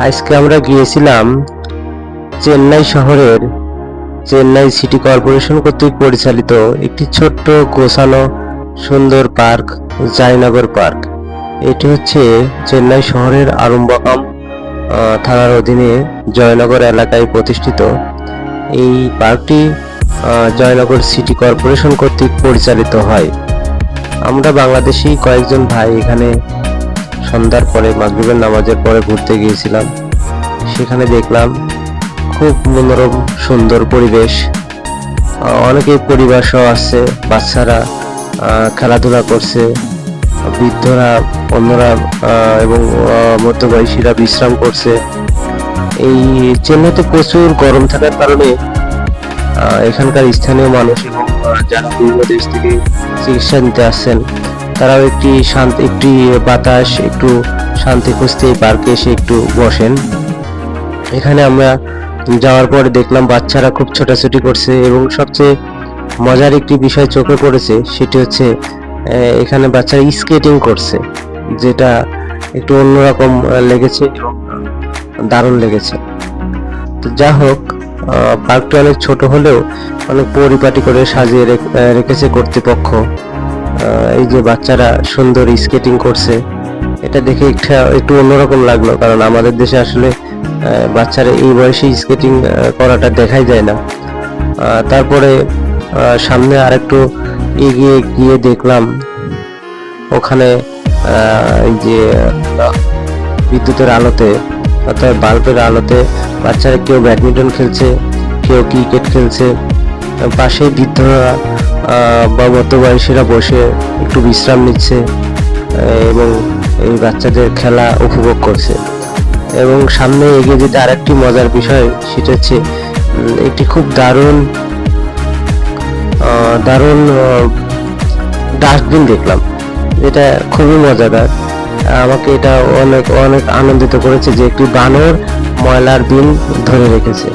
আজকে আমরা গিয়েছিলাম চেন্নাই শহরের চেন্নাই সিটি কর্পোরেশন কর্তৃক পরিচালিত একটি ছোট্ট গোছানো সুন্দর পার্ক, জয়নগর পার্ক। এটি হচ্ছে চেন্নাই শহরের আরম্বকাম থানার অধীনে জয়নগর এলাকায় প্রতিষ্ঠিত। এই পার্কটি জয়নগর সিটি কর্পোরেশন কর্তৃক পরিচালিত হয়। আমরা বাংলাদেশি কয়েকজন ভাই এখানে সন্ধ্যার পরে মাগরিবের নামাজের পরে ঘুরতে গিয়েছিলাম। সেখানে দেখলাম খুব মনোরম সুন্দর পরিবেশ। অনেকেই পরিবার সহ আসছে, বাচ্চারা খেলাধুলা করছে, বৃদ্ধরা, অন্যরা এবং মধ্যবয়সীরা বিশ্রাম করছে। এই চেন্নাইতে প্রচুর গরম থাকার কারণে এখানকার স্থানীয় মানুষ এবং যারা বিভিন্ন দেশ থেকে চিকিৎসা নিতে আসছেন তারাও একটি বাতাস, একটু শান্তি খুঁজতে এই পার্কে এসে একটু বসেন। এখানে আমরা যাওয়ার পরে দেখলাম বাচ্চারা খুব ছোটাছুটি করছে এবং সবচেয়ে মজার একটি বিষয় চোখে পড়েছে, সেটি হচ্ছে এখানে বাচ্চারা স্কেটিং করছে, যেটা একটু অন্যরকম লেগেছে এবং দারুণ লেগেছে। তো যা হোক, পার্কটি অনেক ছোট হলেও অনেক পরিপাটি করে সাজিয়ে রেখেছে কর্তৃপক্ষ। এই যে বাচ্চারা সুন্দর স্কেটিং করছে, এটা দেখে একটু অন্যরকম লাগলো, কারণ আমাদের দেশে আসলে বাচ্চারা এই বয়সে স্কেটিং করাটা দেখাই যায় না। তারপরে সামনে আরেকটু এগিয়ে গিয়ে দেখলাম ওখানে এই যে বিদ্যুতের আলোতে অর্থাৎ বাল্বের আলোতে বাচ্চারা কেউ ব্যাডমিন্টন খেলছে, কেউ ক্রিকেট খেলছে, পাশে বৃদ্ধরা বা মধ্যবয়সীরা বসে একটু বিশ্রাম নিচ্ছে এবং এই বাচ্চাদের খেলা উপভোগ করছে। এবং সামনে এগিয়ে যেতে আরেকটি মজার বিষয়, সেটা হচ্ছে একটি খুব দারুণ ডাস্টবিন দেখলাম, এটা খুবই মজাদার। আমাকে এটা অনেক অনেক আনন্দিত করেছে যে একটি বানর ময়লার বিন ধরে রেখেছে।